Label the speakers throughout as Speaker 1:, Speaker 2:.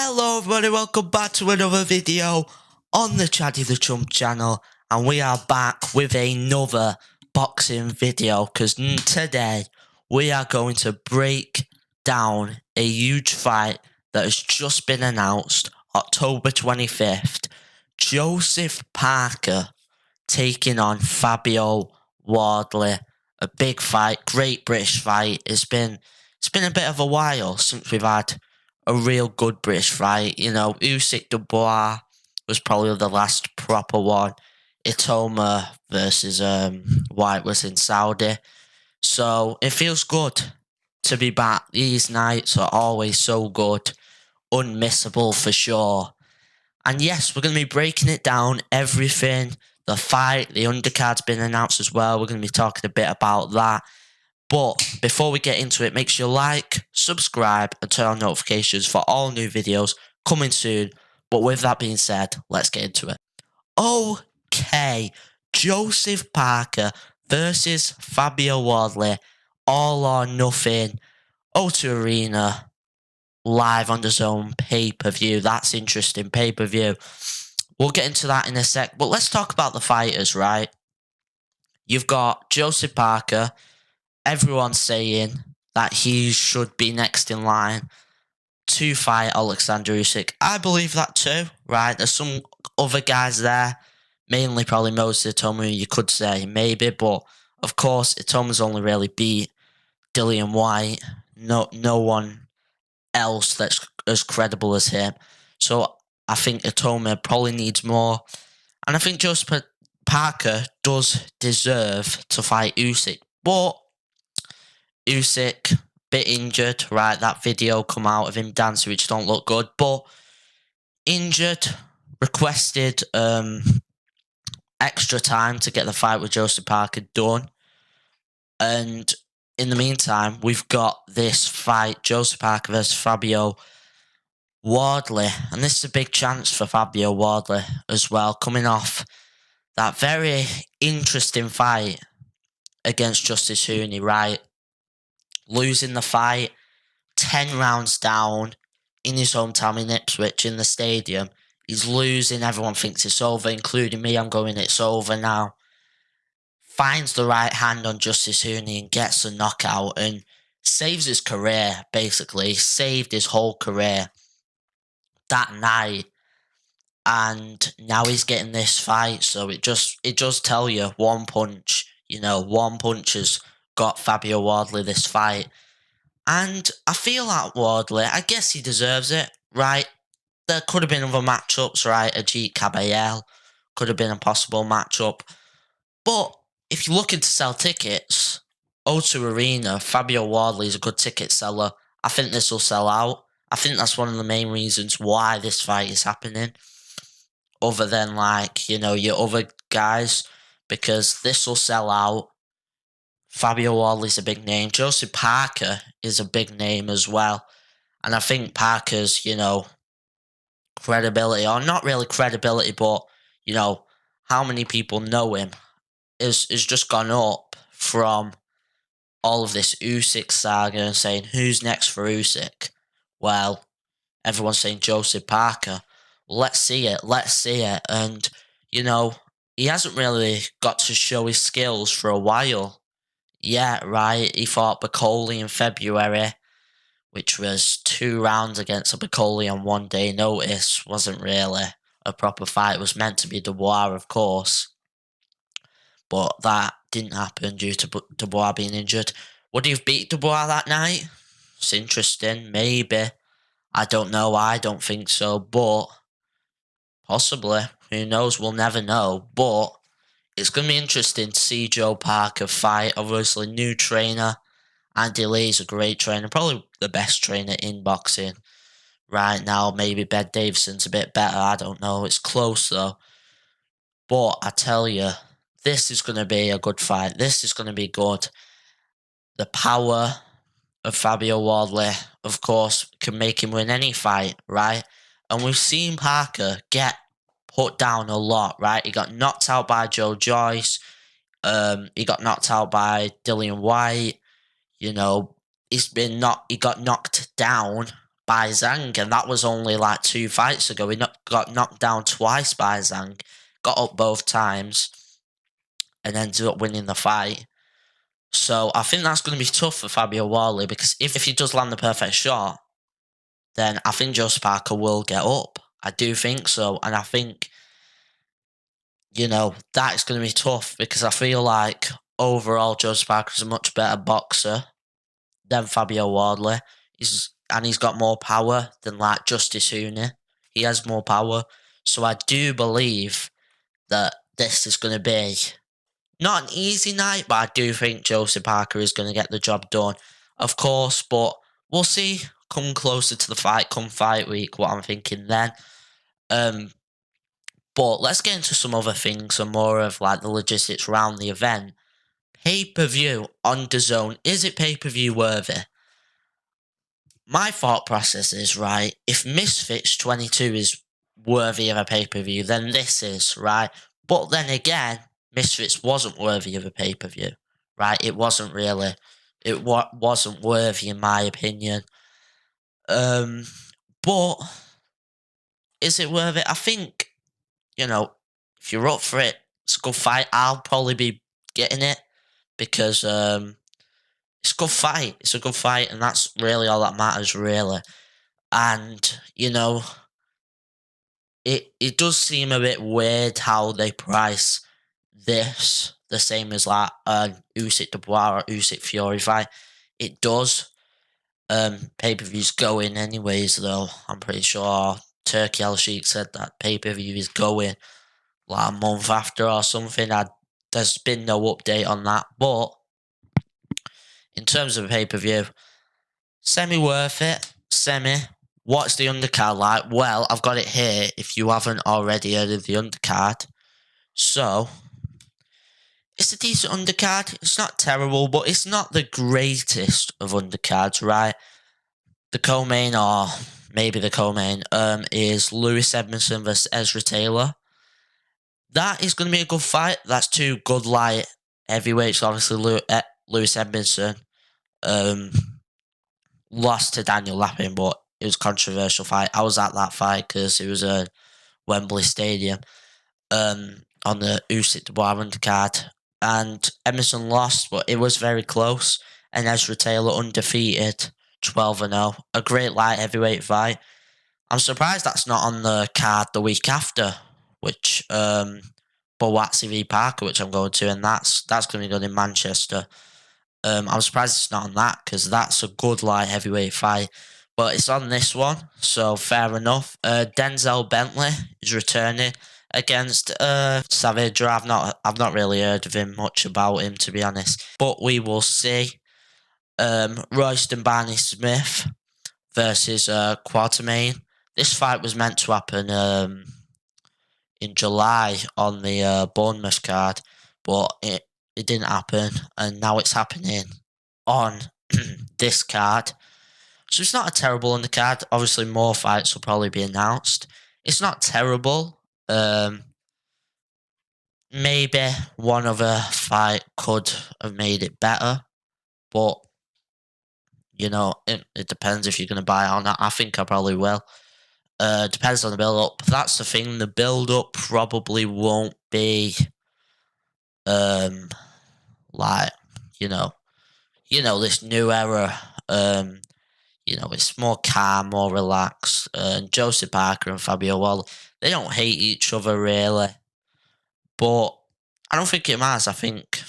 Speaker 1: Hello everybody, welcome back to another video on the Chaddy the Chump channel, and we are back with another boxing video because today we are going to break down a huge fight that has just been announced, October 25th. Joseph Parker taking on Fabio Wardley. A big fight, great British fight. It's been a bit of a while since we've had a real good British fight. You know, Usyk Dubois was probably the last proper one. Itoma versus White was in Saudi. So it feels good to be back. These nights are always so good. Unmissable for sure. And yes, we're going to be breaking it down, everything. The fight, the undercard's been announced as well. We're going to be talking a bit about that. But before we get into it, make sure you like, subscribe, and turn on notifications for all new videos coming soon. But with that being said, let's get into it. Okay, Joseph Parker versus Fabio Wardley, all or nothing, O2 Arena, live on the zone, pay-per-view. That's interesting, pay-per-view. We'll get into that in a sec, but let's talk about the fighters, right? You've got Joseph Parker. Everyone's saying that he should be next in line to fight Alexander Usyk. I believe that too, right? There's some other guys there, mainly probably Moses Itoma, you could say, maybe, but of course, Itoma's only really beat Dillian White. No one else that's as credible as him. So I think Itoma probably needs more. And I think Joseph Parker does deserve to fight Usyk. But Usyk, bit injured, right? That video come out of him dancing, which don't look good. But injured, requested extra time to get the fight with Joseph Parker done. And in the meantime, we've got this fight, Joseph Parker versus Fabio Wardley. And this is a big chance for Fabio Wardley as well, coming off that very interesting fight against Justice Hooney, right? Losing the fight, 10 rounds down in his hometown in Ipswich in the stadium. He's losing, everyone thinks it's over, including me. I'm going, it's over now. Finds the right hand on Justice Hooney and gets a knockout and saves his career, basically. Saved his whole career that night. And now he's getting this fight, so it does tell you one punch, one punch has got Fabio Wardley this fight. And I feel like Wardley, I guess he deserves it, right? There could have been other matchups, right? Ajit Kabayel could have been a possible matchup. But if you're looking to sell tickets, O2 Arena, Fabio Wardley is a good ticket seller. I think this will sell out. I think that's one of the main reasons why this fight is happening. Other than, your other guys, because this will sell out. Fabio Wardley's a big name. Joseph Parker is a big name as well. And I think Parker's, credibility, or not really credibility, but, how many people know him is just gone up from all of this Usyk saga and saying, who's next for Usyk? Well, everyone's saying Joseph Parker. Let's see it. And, he hasn't really got to show his skills for a while. Yeah, right. He fought Bacoli in February, which was 2 rounds against a Bacoli on 1 day notice. Wasn't really a proper fight. It was meant to be Dubois, of course. But that didn't happen due to Dubois being injured. Would he have beat Dubois that night? It's interesting. Maybe. I don't know. I don't think so. But possibly. Who knows? We'll never know. But it's going to be interesting to see Joe Parker fight. Obviously, new trainer. Andy Lee's a great trainer. Probably the best trainer in boxing right now. Maybe Ben Davison's a bit better. I don't know. It's close, though. But I tell you, this is going to be a good fight. This is going to be good. The power of Fabio Wardley, of course, can make him win any fight, right? And we've seen Parker get put down a lot, right? He got knocked out by Joe Joyce. He got knocked out by Dillian White. He got knocked down by Zhang, and that was only like 2 fights ago. He got knocked down twice by Zhang, got up both times, and ended up winning the fight. So I think that's going to be tough for Fabio Wardley, because if he does land the perfect shot, then I think Joseph Parker will get up. I do think so, and I think, that's going to be tough, because I feel like overall Joseph Parker is a much better boxer than Fabio Wardley. He's got more power than like Justice Huni. He has more power. So I do believe that this is going to be not an easy night, but I do think Joseph Parker is going to get the job done. Of course, but we'll see come closer to the fight, come fight week, what I'm thinking then. But let's get into some other things and more of like the logistics around the event. Pay-per-view on DAZN. Is it pay-per-view worthy? My thought process is, right, if Misfits 22 is worthy of a pay-per-view, then this is, right? But then again, Misfits wasn't worthy of a pay-per-view, right? It wasn't really. It wasn't worthy, in my opinion. But is it worth it? I think, if you're up for it, it's a good fight. I'll probably be getting it because it's a good fight. It's a good fight, and that's really all that matters, really. And, it does seem a bit weird how they price this the same as like an Usyk Dubois or Usyk Fury fight. It does. Pay-per-views going anyways, though. I'm pretty sure Turkey Al Sheikh said that pay-per-view is going like a month after or something. There's been no update on that. But in terms of a pay-per-view, semi worth it. Semi. What's the undercard like? Well, I've got it here if you haven't already heard of the undercard. So, it's a decent undercard. It's not terrible, but it's not the greatest of undercards, right? The co-main, or maybe the co-main, is Lewis Edmondson versus Ezra Taylor. That is going to be a good fight. That's two good light heavyweights. Obviously, Lewis Edmondson lost to Daniel Lappin, but it was a controversial fight. I was at that fight because it was a Wembley Stadium on the Usyk Dubois undercard. And Edmondson lost, but it was very close. And Ezra Taylor undefeated, 12-0. A great light heavyweight fight. I'm surprised that's not on the card the week after, which Boatsi v Parker, which I'm going to, and that's going to be good in Manchester. I'm surprised it's not on that, because that's a good light heavyweight fight. But it's on this one, so fair enough. Denzel Bentley is returning against Savage. I've not really heard of him much about him, to be honest. But we will see. Royston Barney Smith versus Quartermain. This fight was meant to happen in July on the Bournemouth card, but it didn't happen, and now it's happening on this card. So it's not a terrible undercard. Obviously, more fights will probably be announced. It's not terrible. Maybe one other fight could have made it better, but it depends if you're going to buy it or not. I think I probably will. Depends on the build up. That's the thing. The build up probably won't be like this new era. It's more calm, more relaxed. Joseph Parker and Fabio Wardley, they don't hate each other really, but I don't think it matters. I think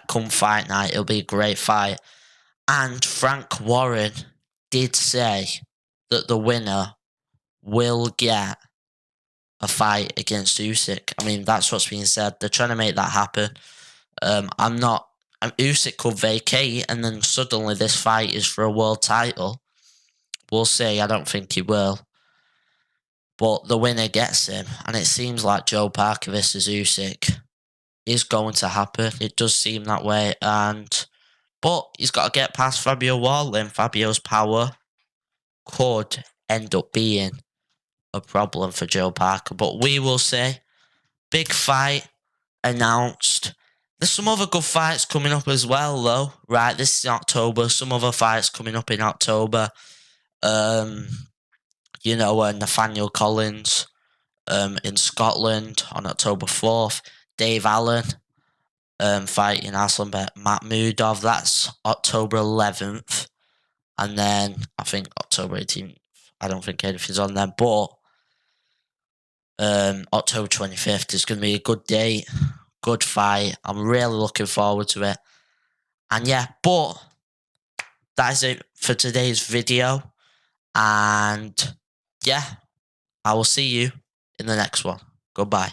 Speaker 1: come fight night, it'll be a great fight. And Frank Warren did say that the winner will get a fight against Usyk. I mean, that's what's being said. They're trying to make that happen. Usyk could vacate, and then suddenly this fight is for a world title. We'll see. I don't think he will. But the winner gets him, and it seems like Joe Parker versus Usyk is going to happen. It does seem that way, but he's got to get past Fabio Wardley, and Fabio's power could end up being a problem for Joe Parker. But we will see. Big fight announced. There's some other good fights coming up as well, though. Right, this is October. Some other fights coming up in October. Nathaniel Collins in Scotland on October 4th. Dave Allen fighting Aslanbek Makhmudov. That's October 11th. And then I think October 18th. I don't think anything's on there, but October 25th is going to be a good date, good fight. I'm really looking forward to it. And yeah, but that is it for today's video. And yeah, I will see you in the next one. Goodbye.